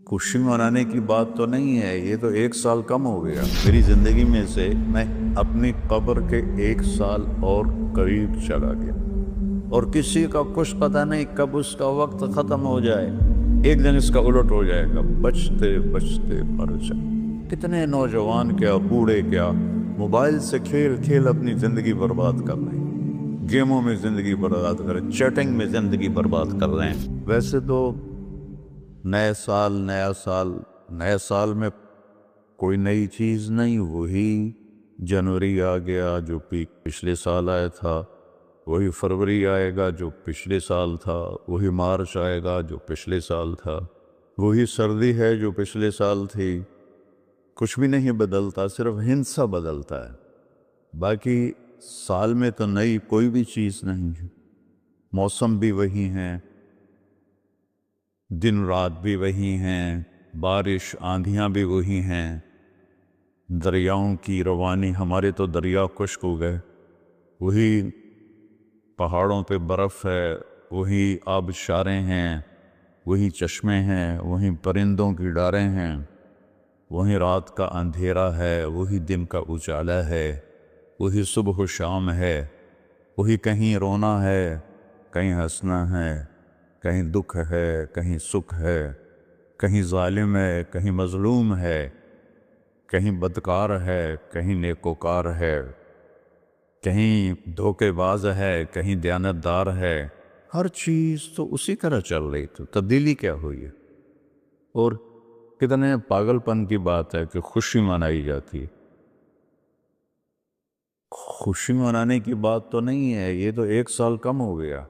خوشی منانے کی بات تو نہیں ہے، یہ تو 1 سال کم ہو گیا میری زندگی میں سے۔ میں اپنی قبر کے 1 سال اور قریب چلا گیا، اور کسی کا کچھ پتہ نہیں کب اس کا وقت ختم ہو جائے۔ ایک دن اس کا الٹ ہو جائے گا، بچتے بچتے مر جائے۔ کتنے نوجوان کیا بوڑھے کیا موبائل سے کھیل کھیل اپنی زندگی برباد کر رہے ہیں، گیموں میں زندگی برباد کر رہے ہیں، چیٹنگ میں زندگی برباد کر رہے ہیں۔ ویسے تو نئے سال میں کوئی نئی چیز نہیں، وہی جنوری آ گیا جو پچھلے سال آیا تھا، وہی فروری آئے گا جو پچھلے سال تھا، وہی مارچ آئے گا جو پچھلے سال تھا، وہی سردی ہے جو پچھلے سال تھی۔ کچھ بھی نہیں بدلتا، صرف ہندسہ بدلتا ہے، باقی سال میں تو نئی کوئی بھی چیز نہیں ہے۔ موسم بھی وہی ہیں، دن رات بھی وہی ہیں، بارش آندھیاں بھی وہی ہیں، دریاؤں کی روانی، ہمارے تو دریا خشک ہو گئے، وہی پہاڑوں پہ برف ہے، وہی آبشاریں ہیں، وہی چشمے ہیں، وہی پرندوں کی ڈاریں ہیں، وہی رات کا اندھیرا ہے، وہی دن کا اجالا ہے، وہی صبح و شام ہے، وہی کہیں رونا ہے، کہیں ہنسنا ہے، کہیں دکھ ہے، کہیں سکھ ہے، کہیں ظالم ہے، کہیں مظلوم ہے، کہیں بدکار ہے، کہیں نیکوکار ہے، کہیں دھوکے باز ہے، کہیں دیانتدار ہے۔ ہر چیز تو اسی طرح چل رہی، تو تبدیلی کیا ہوئی ہے؟ اور کتنے پاگل پن کی بات ہے کہ خوشی منائی جاتی ہے۔ خوشی منانے کی بات تو نہیں ہے، یہ تو 1 سال کم ہو گیا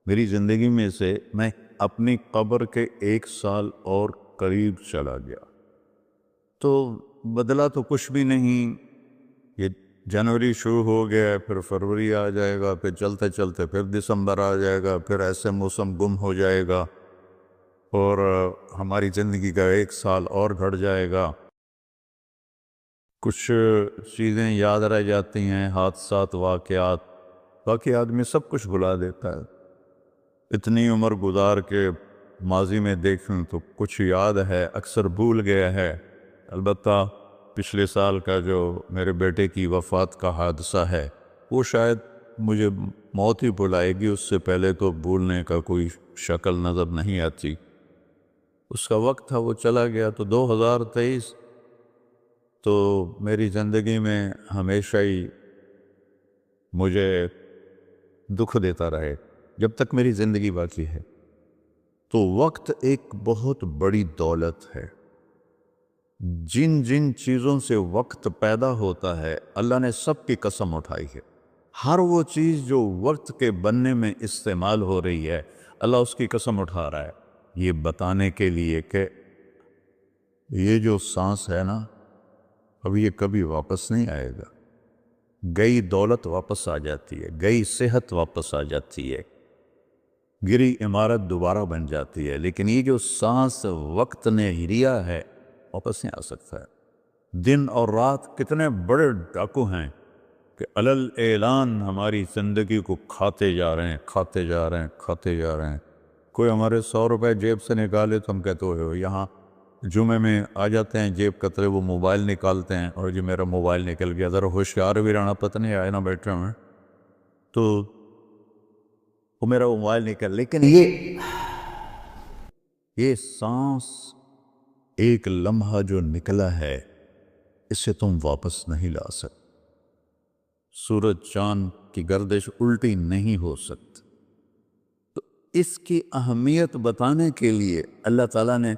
میری زندگی میں سے۔ میں اپنی قبر کے 1 سال اور قریب چلا گیا، تو بدلا تو کچھ بھی نہیں۔ یہ جنوری شروع ہو گیا، پھر فروری آ جائے گا، پھر چلتے چلتے پھر دسمبر آ جائے گا، پھر ایسے موسم گم ہو جائے گا، اور ہماری زندگی کا 1 سال اور گھٹ جائے گا۔ کچھ چیزیں یاد رہ جاتی ہیں، حادثات، واقعات، باقی آدمی سب کچھ بھلا دیتا ہے۔ اتنی عمر گزار کے ماضی میں دیکھیں تو کچھ یاد ہے، اکثر بھول گیا ہے۔ البتہ پچھلے سال کا جو میرے بیٹے کی وفات کا حادثہ ہے، وہ شاید مجھے موت ہی بھلائے گی، اس سے پہلے تو بھولنے کا کوئی شکل نظر نہیں آتی۔ اس کا وقت تھا، وہ چلا گیا۔ تو 2023 تو میری زندگی میں ہمیشہ ہی مجھے دکھ دیتا رہے جب تک میری زندگی باقی ہے۔ تو وقت ایک بہت بڑی دولت ہے۔ جن جن چیزوں سے وقت پیدا ہوتا ہے، اللہ نے سب کی قسم اٹھائی ہے۔ ہر وہ چیز جو وقت کے بننے میں استعمال ہو رہی ہے، اللہ اس کی قسم اٹھا رہا ہے، یہ بتانے کے لیے کہ یہ جو سانس ہے نا، اب یہ کبھی واپس نہیں آئے گا۔ گئی دولت واپس آ جاتی ہے، گئی صحت واپس آ جاتی ہے، گری عمارت دوبارہ بن جاتی ہے، لیکن یہ جو سانس وقت نے لیا ہے واپس نہیں آ سکتا ہے۔ دن اور رات کتنے بڑے ڈاکو ہیں کہ علل اعلان ہماری زندگی کو کھاتے جا رہے ہیں، کھاتے جا رہے ہیں، کھاتے جا رہے ہیں۔ کوئی ہمارے 100 روپے جیب سے نکالے تو ہم کہتے ہو یہاں جمعے میں آ جاتے ہیں جیب کترے، وہ موبائل نکالتے ہیں، اور جو میرا موبائل نکل گیا، ذرا ہوشیار بھی رہنا، پتہ نہیں آئے نہ بیٹھے ہوئے تو وہ میرا موبائل نکل۔ لیکن یہ سانس، ایک لمحہ جو نکلا ہے، اسے تم واپس نہیں لا سکتے۔ سورج چاند کی گردش الٹی نہیں ہو سکتی۔ تو اس کی اہمیت بتانے کے لیے اللہ تعالیٰ نے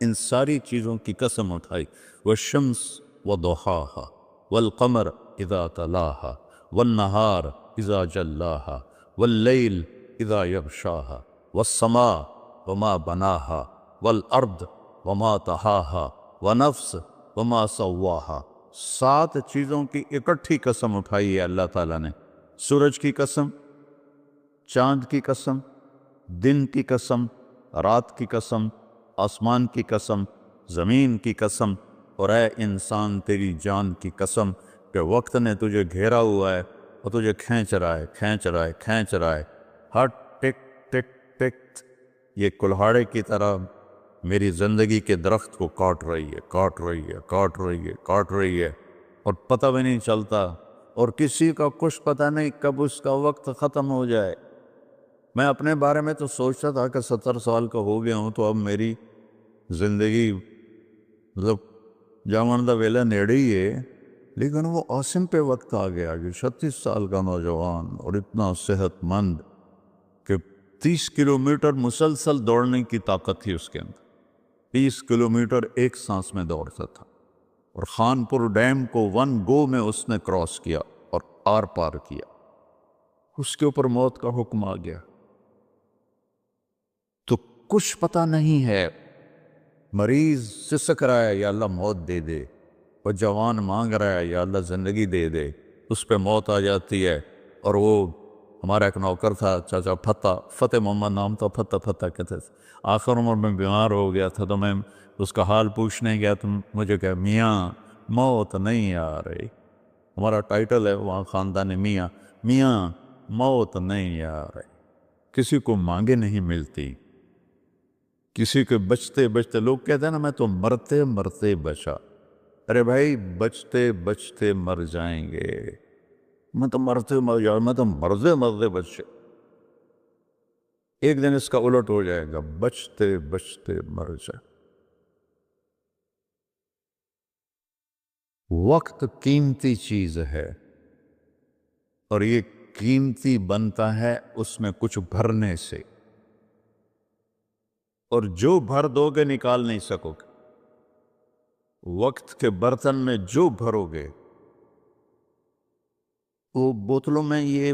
ان ساری چیزوں کی قسم اٹھائی۔ والشمس وضحاها والقمر اذا تلاها والنہار اذا جلاها واللیل اذا یغشاها والسماء وما بناها والارض وما طحاها ونفس وما سواها۔ 7 چیزوں کی اکٹھی قسم اٹھائی ہے اللہ تعالیٰ نے۔ سورج کی قسم، چاند کی قسم، دن کی قسم، رات کی قسم، آسمان کی قسم، زمین کی قسم، اور اے انسان تیری جان کی قسم کہ وقت نے تجھے گھیرا ہوا ہے اور تجھے کھینچ رہا ہے، کھینچ رہا ہے، کھینچ رہا ہے۔ ہر ٹک ٹک ٹک یہ کلہاڑے کی طرح میری زندگی کے درخت کو کاٹ رہی ہے، کاٹ رہی ہے، کاٹ رہی ہے، کاٹ رہی ہے، اور پتہ بھی نہیں چلتا، اور کسی کا کچھ پتہ نہیں کب اس کا وقت ختم ہو جائے۔ میں اپنے بارے میں تو سوچتا تھا کہ 70 سال کا ہو گیا ہوں تو اب میری زندگی مطلب جامن دا ویلا نیڑے ہی ہے، لیکن وہ عاصم پہ وقت آ گیا کہ 36 سال کا نوجوان اور اتنا صحت مند کہ 30 کلومیٹر مسلسل دوڑنے کی طاقت تھی اس کے اندر، 30 کلومیٹر ایک سانس میں دوڑتا تھا، اور خانپور ڈیم کو 1 گو میں اس نے کراس کیا اور آر پار کیا۔ اس کے اوپر موت کا حکم آ گیا تو کچھ پتہ نہیں ہے۔ مریض سسک رہا ہے، یا اللہ موت دے دے، وہ جوان مانگ رہا ہے یا اللہ زندگی دے دے، اس پہ موت آ جاتی ہے۔ اور وہ ہمارا ایک نوکر تھا چاچا فتح محمد نام تھا، فتح کہتے تھے، آخر عمر میں بیمار ہو گیا تھا تو میں اس کا حال پوچھنے گیا تو مجھے کہا میاں موت نہیں آ رہی، ہمارا ٹائٹل ہے وہاں خاندان میاں، میاں موت نہیں آ رہی، کسی کو مانگے نہیں ملتی، کسی کے بچتے بچتے، لوگ کہتے ہیں نا میں تو مرتے مرتے بچا، ارے بھائی بچتے بچتے مر جائیں گے، میں تو مرتے مر جاؤں، میں تو مرتے مرتے بچے، ایک دن اس کا الٹ ہو جائے گا، بچتے بچتے مر جائے۔ وقت قیمتی چیز ہے، اور یہ قیمتی بنتا ہے اس میں کچھ بھرنے سے، اور جو بھر دو گے نکال نہیں سکو گے۔ وقت کے برتن میں جو بھرو گے، وہ بوتلوں میں یہ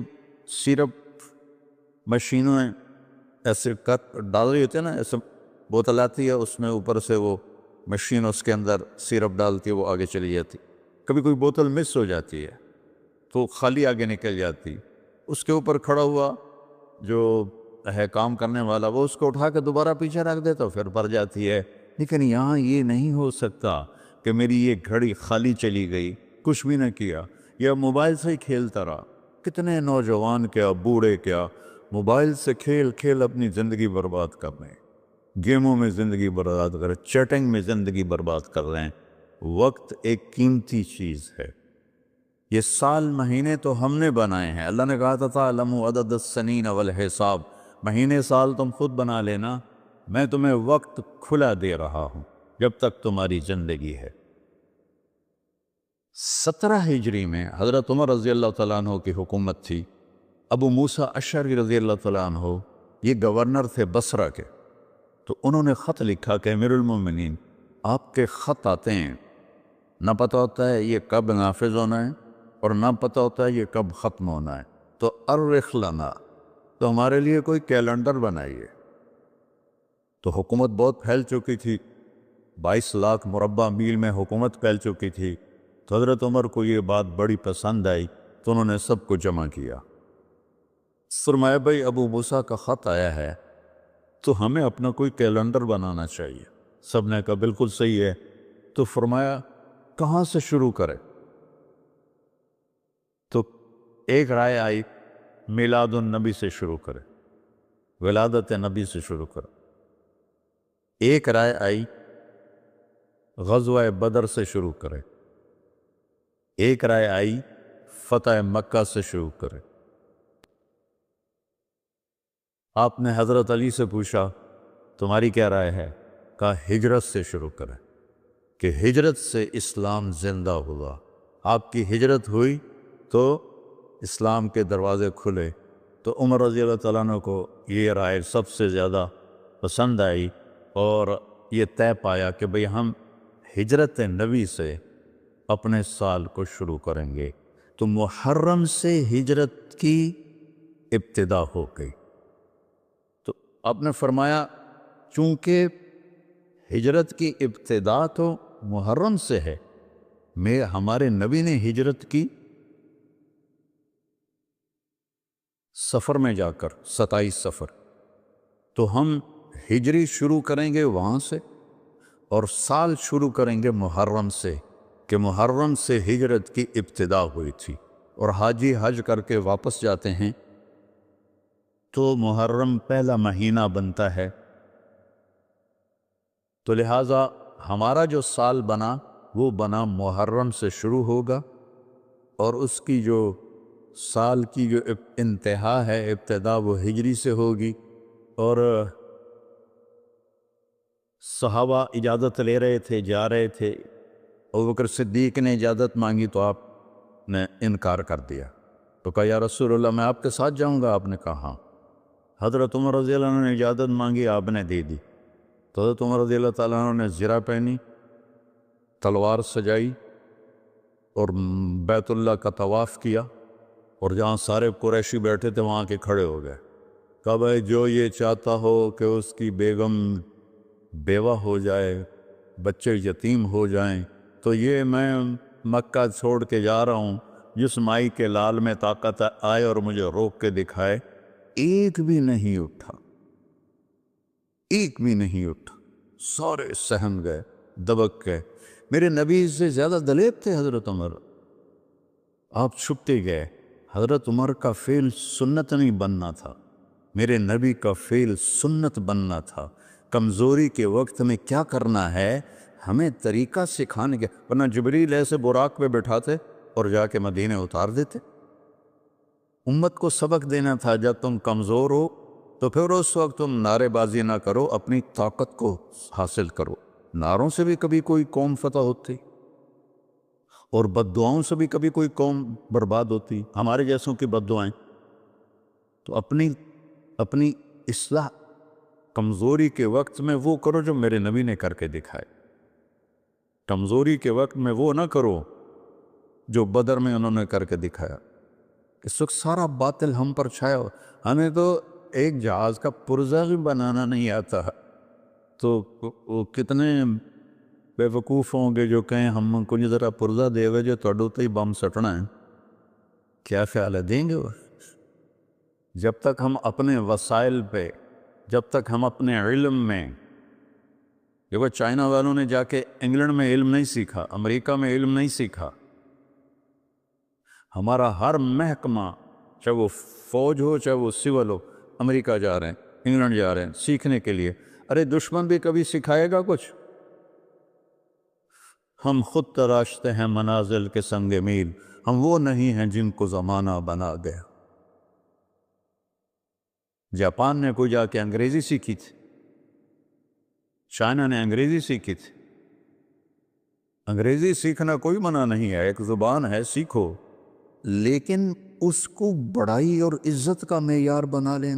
سیرپ مشینوں میں ایسے ڈال رہی ہوتی ہے نا، ایسے بوتل آتی ہے، اس میں اوپر سے وہ مشین اس کے اندر سیرپ ڈالتی ہے، وہ آگے چلی جاتی، کبھی کوئی بوتل مس ہو جاتی ہے تو خالی آگے نکل جاتی، اس کے اوپر کھڑا ہوا جو ہے کام کرنے والا، وہ اس کو اٹھا کے دوبارہ پیچھے رکھ دیتا، پھر بھر جاتی ہے۔ لیکن یہاں یہ نہیں ہو سکتا کہ میری یہ گھڑی خالی چلی گئی، کچھ بھی نہ کیا، یا موبائل سے ہی کھیلتا رہا۔ کتنے نوجوان کیا بوڑھے کیا موبائل سے کھیل کھیل اپنی زندگی برباد کر رہے ہیں، گیموں میں زندگی برباد کر رہے ہیں، چیٹنگ میں زندگی برباد کر رہے ہیں۔ وقت ایک قیمتی چیز ہے۔ یہ سال مہینے تو ہم نے بنائے ہیں، اللہ نے کہا تھا تعلموا عدد السنین والحساب، مہینے سال تم خود بنا لینا، میں تمہیں وقت کھلا دے رہا ہوں جب تک تمہاری زندگی ہے۔ 17 ہجری میں حضرت عمر رضی اللہ تعالیٰ عنہ کی حکومت تھی، ابو موسیٰ اشعری رضی اللہ تعالیٰ عنہ یہ گورنر تھے بصرہ کے، تو انہوں نے خط لکھا کہ امیر المومنین آپ کے خط آتے ہیں، نہ پتہ ہوتا ہے یہ کب نافذ ہونا ہے اور نہ پتہ ہوتا ہے یہ کب ختم ہونا ہے، تو ارخ لنا، تو ہمارے لیے کوئی کیلنڈر بنائیے۔ تو حکومت بہت پھیل چکی تھی، 22 لاکھ مربع میل میں حکومت پھیل چکی تھی، تو حضرت عمر کو یہ بات بڑی پسند آئی، تو انہوں نے سب کو جمع کیا، فرمایا بھائی ابو موسیٰ کا خط آیا ہے تو ہمیں اپنا کوئی کیلنڈر بنانا چاہیے۔ سب نے کہا بالکل صحیح ہے، تو فرمایا کہاں سے شروع کرے؟ تو ایک رائے آئی میلاد النبی سے شروع کرے، ولادت نبی سے شروع کرے۔ ایک رائے آئی غزوہ بدر سے شروع کرے، ایک رائے آئی فتح مکہ سے شروع کرے۔ آپ نے حضرت علی سے پوچھا تمہاری کیا رائے ہے؟ کہا ہجرت سے شروع کرے، کہ ہجرت سے اسلام زندہ ہوا، آپ کی ہجرت ہوئی تو اسلام کے دروازے کھلے۔ تو عمر رضی اللہ تعالیٰ عنہ کو یہ رائے سب سے زیادہ پسند آئی، اور یہ طے پایا کہ بھئی ہم ہجرت نبی سے اپنے سال کو شروع کریں گے۔ تو محرم سے ہجرت کی ابتدا ہو گئی۔ تو آپ نے فرمایا چونکہ ہجرت کی ابتدا تو محرم سے ہے، ہمارے نبی نے ہجرت کی سفر میں جا کر، 27 سفر، تو ہم ہجری شروع کریں گے وہاں سے، اور سال شروع کریں گے محرم سے، کہ محرم سے ہجرت کی ابتدا ہوئی تھی، اور حاجی حج کر کے واپس جاتے ہیں تو محرم پہلا مہینہ بنتا ہے، تو لہٰذا ہمارا جو سال بنا وہ بنا محرم سے شروع ہوگا، اور اس کی جو سال کی جو انتہا ہے، ابتدا، وہ ہجری سے ہوگی۔ اور صحابہ اجازت لے رہے تھے، جا رہے تھے، ابوبکر صدیق نے اجازت مانگی تو آپ نے انکار کر دیا، تو کہا یا رسول اللہ میں آپ کے ساتھ جاؤں گا؟ آپ نے کہا ہاں۔ حضرت عمر رضی اللہ عنہ نے اجازت مانگی، آپ نے دے دی، تو حضرت عمر رضی اللہ تعالیٰ عنہ نے زرہ پہنی، تلوار سجائی، اور بیت اللہ کا طواف کیا، اور جہاں سارے قریشی بیٹھے تھے وہاں کے کھڑے ہو گئے، کہا بھائی جو یہ چاہتا ہو کہ اس کی بیگم بیوہ ہو جائے، بچے یتیم ہو جائیں، تو یہ میں مکہ چھوڑ کے جا رہا ہوں، جس مائی کے لال میں طاقت آئے اور مجھے روک کے دکھائے۔ ایک بھی نہیں اٹھا، ایک بھی نہیں اٹھا، سارے سہم گئے، دبک گئے۔ میرے نبی سے زیادہ دلیر تھے حضرت عمر، آپ چھپتے گئے۔ حضرت عمر کا فعل سنت نہیں بننا تھا، میرے نبی کا فعل سنت بننا تھا۔ کمزوری کے وقت میں کیا کرنا ہے ہمیں طریقہ سکھانے کے، ورنہ جبریل ایسے براق پہ بٹھاتے اور جا کے مدینے اتار دیتے۔ امت کو سبق دینا تھا، جب تم کمزور ہو تو پھر اس وقت تم نعرے بازی نہ کرو، اپنی طاقت کو حاصل کرو۔ نعروں سے بھی کبھی کوئی قوم فتح ہوتی، اور بد دعاؤں سے بھی کبھی کوئی قوم برباد ہوتی، ہمارے جیسوں کی بد دعائیں۔ تو اپنی اصلاح کمزوری کے وقت میں وہ کرو جو میرے نبی نے کر کے دکھائے، کمزوری کے وقت میں وہ نہ کرو جو بدر میں انہوں نے کر کے دکھایا۔ اس وقت سارا باطل ہم پر چھایا ہو، ہمیں تو ایک جہاز کا پرزہ بھی بنانا نہیں آتا، تو وہ کتنے بے وقوف ہوں گے جو کہیں ہم کو نہیں ذرا پرزہ دے گا جو توڑو تو ہی بم سٹنا ہے۔ کیا خیال ہے دیں گے وہ؟ جب تک ہم اپنے وسائل پہ، جب تک ہم اپنے علم میں، دیکھو چائنا والوں نے جا کے انگلینڈ میں علم نہیں سیکھا، امریکہ میں علم نہیں سیکھا۔ ہمارا ہر محکمہ، چاہے وہ فوج ہو چاہے وہ سول ہو، امریکہ جا رہے ہیں، انگلینڈ جا رہے ہیں سیکھنے کے لیے۔ ارے دشمن بھی کبھی سکھائے گا کچھ؟ ہم خود تراشتے ہیں منازل کے سنگ میل، ہم وہ نہیں ہیں جن کو زمانہ بنا گیا۔ جاپان نے کوئی جا کے انگریزی سیکھی تھی، چائنا نے انگریزی سیکھی تھی۔ انگریزی سیکھنا کوئی منع نہیں ہے، ایک زبان ہے، سیکھو، لیکن اس کو بڑائی اور عزت کا معیار بنا لیں،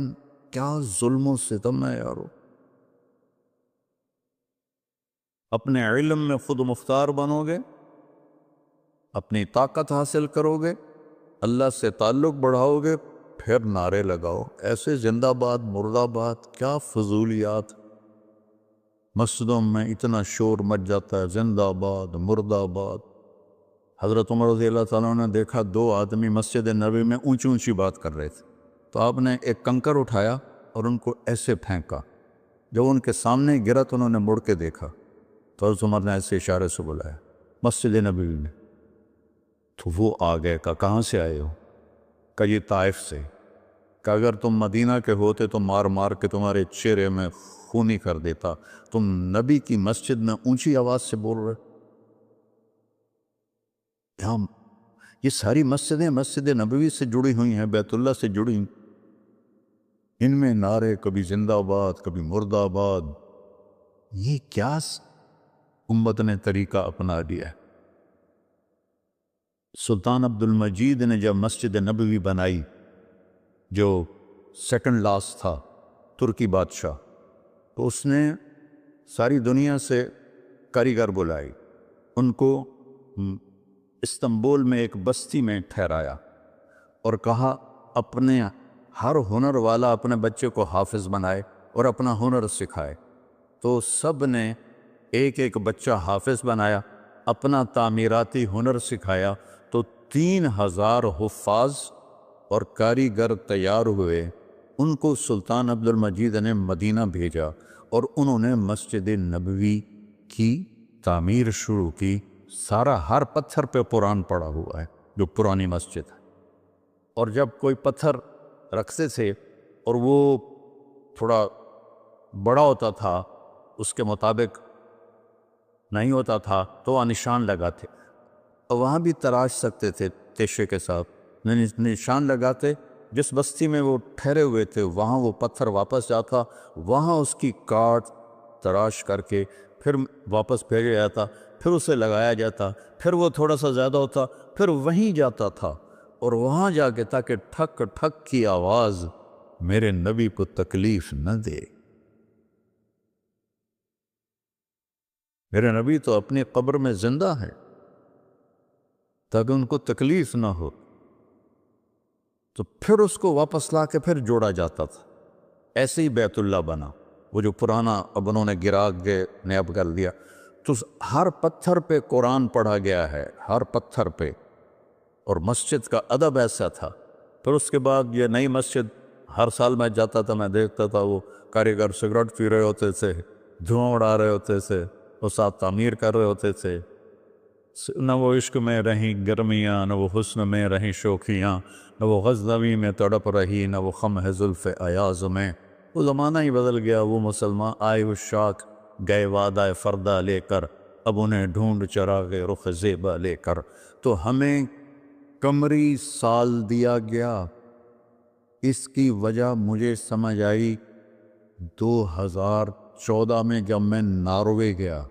کیا ظلم و ستم ہے یارو۔ اپنے علم میں خود مختار بنو گے، اپنی طاقت حاصل کرو گے، اللہ سے تعلق بڑھاؤ گے، پھر نعرے لگاؤ۔ ایسے زندہ باد مردہ باد کیا فضولیات، مسجدوں میں اتنا شور مچ جاتا ہے، زندہ باد مردہ باد۔ حضرت عمر رضی اللہ تعالیٰ نے دیکھا دو آدمی مسجد نبوی میں اونچی اونچی بات کر رہے تھے، تو آپ نے ایک کنکر اٹھایا اور ان کو ایسے پھینکا، جب ان کے سامنے گرا تو انہوں نے مڑ کے دیکھا، تو حضرت عمر نے ایسے اشارے سے بلایا مسجد نبوی میں، تو وہ آ گئے، کہا کہاں سے آئے ہو؟ کہا یہ طائف سے۔ کہ اگر تم مدینہ کے ہوتے تو مار مار کے تمہارے چہرے میں خونی کر دیتا، تم نبی کی مسجد میں اونچی آواز سے بول رہے۔ یہ ساری مسجدیں مسجد نبوی سے جڑی ہوئی ہیں، بیت اللہ سے جڑی ہیں، ان میں نعرے کبھی زندہ باد کبھی مردہ آباد، یہ کیا امت نے طریقہ اپنا لیا ہے۔ سلطان عبد المجید نے جب مسجد نبوی بنائی، جو سیکنڈ لاس تھا ترکی بادشاہ، تو اس نے ساری دنیا سے کاریگر بلائی، ان کو استنبول میں ایک بستی میں ٹھہرایا اور کہا اپنے ہر ہنر والا اپنے بچے کو حافظ بنائے اور اپنا ہنر سکھائے۔ تو سب نے ایک ایک بچہ حافظ بنایا، اپنا تعمیراتی ہنر سکھایا، تو 3000 حفاظ اور کاریگر تیار ہوئے۔ ان کو سلطان عبد المجید نے مدینہ بھیجا اور انہوں نے مسجد نبوی کی تعمیر شروع کی۔ سارا ہر پتھر پہ قرآن پڑا ہوا ہے جو پرانی مسجد ہے، اور جب کوئی پتھر رکھتے تھے اور وہ تھوڑا بڑا ہوتا تھا، اس کے مطابق نہیں ہوتا تھا تو وہاں نشان لگاتے، اور وہاں بھی تراش سکتے تھے تیشے کے ساتھ، نشان لگاتے، جس بستی میں وہ ٹھہرے ہوئے تھے وہاں وہ پتھر واپس جاتا، وہاں اس کی کاٹ تراش کر کے پھر واپس بھیجا جاتا، پھر اسے لگایا جاتا، پھر وہ تھوڑا سا زیادہ ہوتا، پھر وہیں جاتا تھا، اور وہاں جا کے تاکہ ٹھک ٹھک کی آواز میرے نبی کو تکلیف نہ دے۔ میرے نبی تو اپنی قبر میں زندہ ہے تاکہ ان کو تکلیف نہ ہو، تو پھر اس کو واپس لا کے پھر جوڑا جاتا تھا۔ ایسے ہی بیت اللہ بنا، وہ جو پرانا اب انہوں نے گرا کے نیب کر دیا، تو ہر پتھر پہ قرآن پڑھا گیا ہے، ہر پتھر پہ، اور مسجد کا ادب ایسا تھا۔ پھر اس کے بعد یہ نئی مسجد، ہر سال میں جاتا تھا، میں دیکھتا تھا وہ کاریگر سگریٹ پی رہے ہوتے تھے، دھواں اڑا رہے ہوتے تھے، وہ ساتھ تعمیر کر رہے ہوتے تھے۔ نہ وہ عشق میں رہیں گرمیاں، نہ وہ حسن میں رہیں شوخیاں، نہ وہ غزنوی میں تڑپ رہی، نہ وہ خم ہے زلف ایاز میں۔ وہ زمانہ ہی بدل گیا، وہ مسلمان آئے وہ شاخ گئے وعدہ فردہ لے کر، اب انہیں ڈھونڈ چراغ رخ زیبا لے کر۔ تو ہمیں قمری سال دیا گیا، اس کی وجہ مجھے سمجھ آئی 2014 میں جب میں ناروے گیا،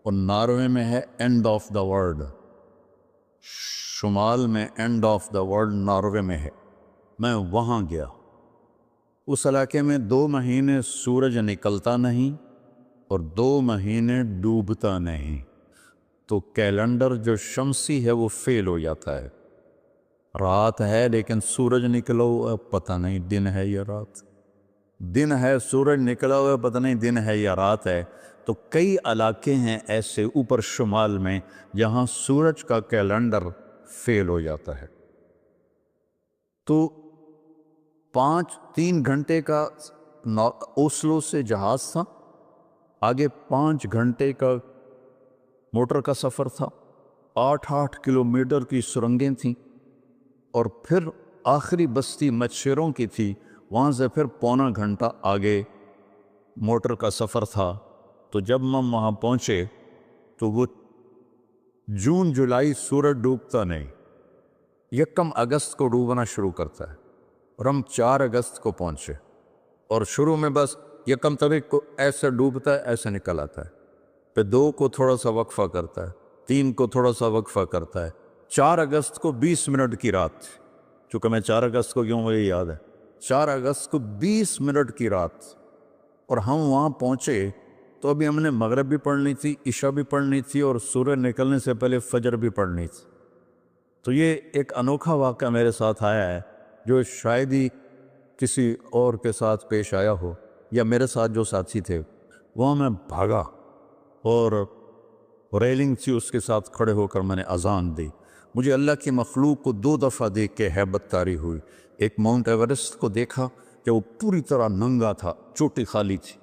اور ناروے میں ہے اینڈ آف دا ورلڈ، شمال میں and of the world Norway میں ہے۔ میں وہاں گیا، اس علاقے میں 2 مہینے سورج نکلتا نہیں اور 2 مہینے ڈوبتا نہیں، تو کیلنڈر جو شمسی ہے وہ فیل ہو جاتا ہے۔ رات ہے لیکن سورج نکلا ہوا پتہ نہیں دن ہے یا رات، دن ہے سورج نکلا ہوا پتہ نہیں دن ہے یا رات ہے۔ تو کئی علاقے ہیں ایسے اوپر شمال میں جہاں سورج کا کیلنڈر فیل ہو جاتا ہے۔ تو 3 گھنٹے کا اوسلو سے جہاز تھا، آگے 5 گھنٹے کا موٹر کا سفر تھا، 8 کلومیٹر کی سرنگیں تھیں، اور پھر آخری بستی مچھروں کی تھی، وہاں سے پھر 1.25 گھنٹہ آگے موٹر کا سفر تھا۔ تو جب ہم وہاں پہنچے تو وہ جون جولائی سورج ڈوبتا نہیں، 1 اگست کو ڈوبنا شروع کرتا ہے، اور ہم 4 اگست کو پہنچے، اور شروع میں بس 1 تاریخ کو ایسے ڈوبتا ہے ایسے نکل آتا ہے، پھر 2 کو تھوڑا سا وقفہ کرتا ہے، 3 کو تھوڑا سا وقفہ کرتا ہے، 4 اگست کو 20 منٹ کی رات تھی، چونکہ میں 4 اگست کو کیوں مجھے یاد ہے، 4 اگست کو 20 منٹ کی رات، اور ہم وہاں پہنچے تو ابھی ہم نے مغرب بھی پڑھنی تھی، عشاء بھی پڑھنی تھی، اور سورج نکلنے سے پہلے فجر بھی پڑھنی تھی۔ تو یہ ایک انوکھا واقعہ میرے ساتھ آیا ہے جو شاید ہی کسی اور کے ساتھ پیش آیا ہو، یا میرے ساتھ جو ساتھی تھے وہاں میں بھاگا، اور ریلنگ تھی اس کے ساتھ کھڑے ہو کر میں نے اذان دی۔ مجھے اللہ کی مخلوق کو 2 دفعہ دیکھ کے ہیبت طاری ہوئی۔ ایک ماؤنٹ ایورسٹ کو دیکھا کہ وہ پوری طرح ننگا تھا، چوٹی خالی تھی،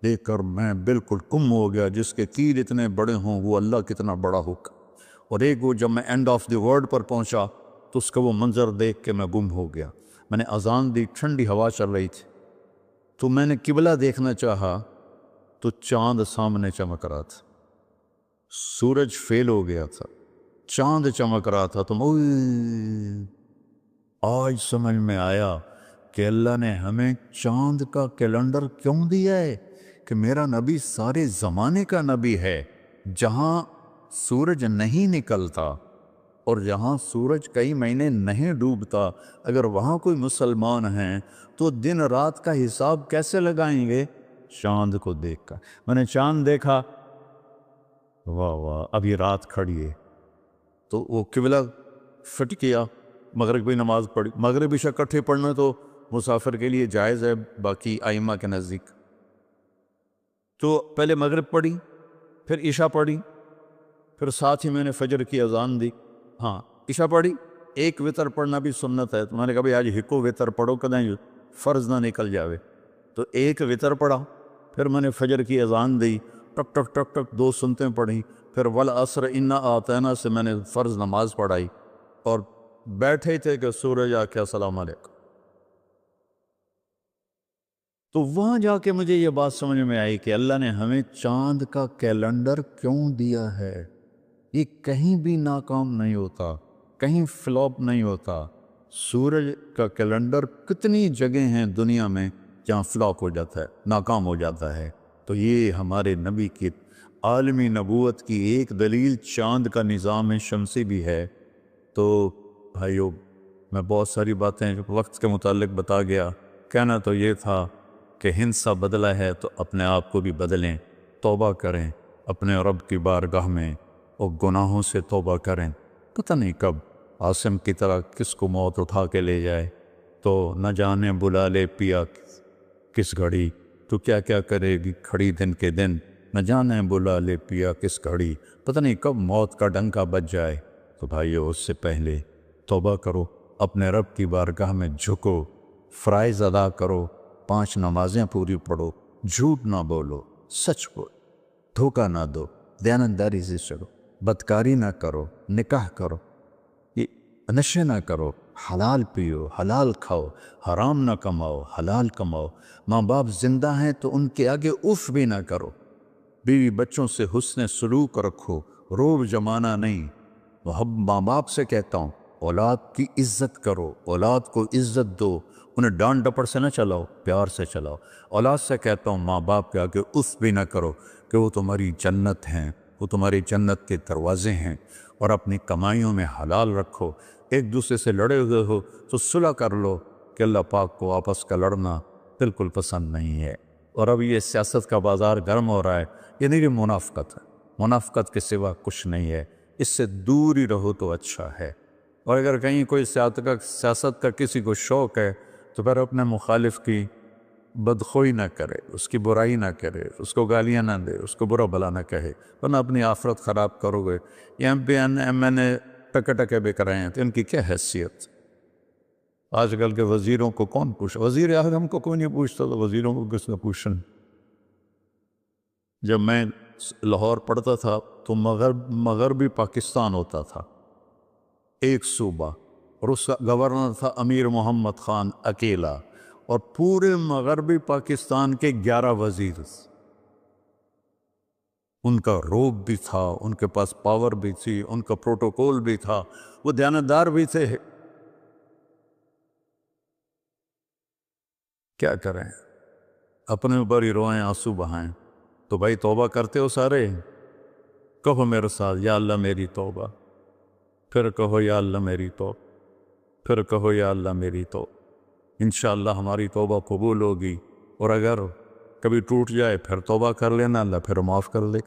دیکھ کر میں بالکل گم ہو گیا، جس کے تیر اتنے بڑے ہوں وہ اللہ کتنا بڑا ہوگا۔ اور ایک وہ جب میں اینڈ آف دی ورلڈ پر پہنچا تو اس کا وہ منظر دیکھ کے میں گم ہو گیا۔ میں نے اذان دی، ٹھنڈی ہوا چل رہی تھی، تو میں نے قبلہ دیکھنا چاہا تو چاند سامنے چمک رہا تھا، سورج فیل ہو گیا تھا، چاند چمک رہا تھا۔ تو آج سمجھ میں آیا کہ اللہ نے ہمیں چاند کا کیلنڈر کیوں دیا ہے، کہ میرا نبی سارے زمانے کا نبی ہے۔ جہاں سورج نہیں نکلتا اور جہاں سورج کئی مہینے نہیں ڈوبتا، اگر وہاں کوئی مسلمان ہیں تو دن رات کا حساب کیسے لگائیں گے؟ چاند کو دیکھ کر۔ میں نے چاند دیکھا، واہ واہ اب یہ رات کھڑی ہے، تو وہ قبلہ فٹ کیا، مغرب کی نماز پڑھی۔ مغرب عشاء اکٹھے پڑھنا تو مسافر کے لیے جائز ہے باقی ائمہ کے نزدیک، تو پہلے مغرب پڑھی، پھر عشاء پڑھی، پھر ساتھ ہی میں نے فجر کی اذان دی۔ ہاں عشاء پڑھی، 1 وتر پڑھنا بھی سنت ہے، تو میں نے کہا بھائی آج ہکو وتر پڑھو کدیں فرض نہ نکل جاوے، تو 1 وتر پڑھا۔ پھر میں نے فجر کی اذان دی، ٹک ٹک ٹک ٹک 2 سنتیں پڑھی، پھر والعصر انا اعطینا سے میں نے فرض نماز پڑھائی، اور بیٹھے تھے کہ سورج آ کے السلام علیکم۔ تو وہاں جا کے مجھے یہ بات سمجھ میں آئی کہ اللہ نے ہمیں چاند کا کیلنڈر کیوں دیا ہے. یہ کہیں بھی ناکام نہیں ہوتا، کہیں فلاپ نہیں ہوتا. سورج کا کیلنڈر کتنی جگہ ہیں دنیا میں جہاں فلاپ ہو جاتا ہے، ناکام ہو جاتا ہے. تو یہ ہمارے نبی کی عالمی نبوت کی ایک دلیل چاند کا نظام شمسی بھی ہے. تو بھائیو، میں بہت ساری باتیں وقت کے متعلق بتا گیا. کہنا تو یہ تھا کہ ہندسہ بدلا ہے تو اپنے آپ کو بھی بدلیں، توبہ کریں اپنے رب کی بارگاہ میں اور گناہوں سے توبہ کریں. پتہ نہیں کب عاصم کی طرح کس کو موت اٹھا کے لے جائے. تو نہ جانے بلا لے پیا کس گھڑی، تو کیا کیا کرے گی کھڑی دن کے دن. نہ جانے بلا لے پیا کس گھڑی، پتہ نہیں کب موت کا ڈنکا بج جائے. تو بھائیو، اس سے پہلے توبہ کرو، اپنے رب کی بارگاہ میں جھکو، فرائض ادا کرو، 5 نمازیں پوری پڑھو، جھوٹ نہ بولو، سچ بولو، دھوکہ نہ دو، دیانتداری سے چلو، بدکاری نہ کرو، نکاح کرو، یہ نشے نہ کرو، حلال پیو، حلال کھاؤ، حرام نہ کماؤ، حلال کماؤ. ماں باپ زندہ ہیں تو ان کے آگے اف بھی نہ کرو. بیوی بچوں سے حسن سلوک رکھو، روب جمانا نہیں. ماں باپ سے کہتا ہوں، اولاد کی عزت کرو، اولاد کو عزت دو، انہیں ڈانٹ ڈپٹ سے نہ چلاؤ، پیار سے چلاؤ. اولاد سے کہتا ہوں، ماں باپ کے آگے اف بھی نہ کرو کہ وہ تمہاری جنت ہیں، وہ تمہاری جنت کے دروازے ہیں. اور اپنی کمائیوں میں حلال رکھو. ایک دوسرے سے لڑے ہوئے ہو تو صلح کر لو، کہ اللہ پاک کو آپس کا لڑنا بالکل پسند نہیں ہے. اور اب یہ سیاست کا بازار گرم ہو رہا ہے، یہ نہیں منافقت ہے، منافقت کے سوا کچھ نہیں ہے. اس سے دور ہی رہو تو اچھا ہے. اور اگر کہیں کوئی سیاست کا کسی کو شوق ہے تو پھر اپنے مخالف کی بدخوئی نہ کرے، اس کی برائی نہ کرے، اس کو گالیاں نہ دے، اس کو برا بھلا نہ کہے، ورنہ اپنی آخرت خراب کرو گے. یہ ایم پی ایم این اے ٹکے ٹکے بک رہے ہیں تو ان کی کیا حیثیت؟ آج کل کے وزیروں کو کون پوچھا؟ وزیر اعظم کو کوئی نہیں پوچھتا، تو وزیروں کو کس نے پوچھنا؟ جب میں لاہور پڑھتا تھا تو مغربی پاکستان ہوتا تھا ایک صوبہ، اور اس کا گورنر تھا امیر محمد خان اکیلا، اور پورے مغربی پاکستان کے 11 وزیر. ان کا روب بھی تھا، ان کے پاس پاور بھی تھی، ان کا پروٹوکول بھی تھا، وہ دیانتدار بھی تھے. کیا کریں؟ اپنے اوپر ہی روئیں، آنسو بہائیں. تو بھائی توبہ کرتے ہو سارے؟ کہو میرے ساتھ، یا اللہ میری توبہ. پھر کہو یا اللہ میری توبہ. پھر کہو یا اللہ میری توبہ. انشاءاللہ ہماری توبہ قبول ہوگی. اور اگر کبھی ٹوٹ جائے پھر توبہ کر لینا، اللہ پھر معاف کر لے گا.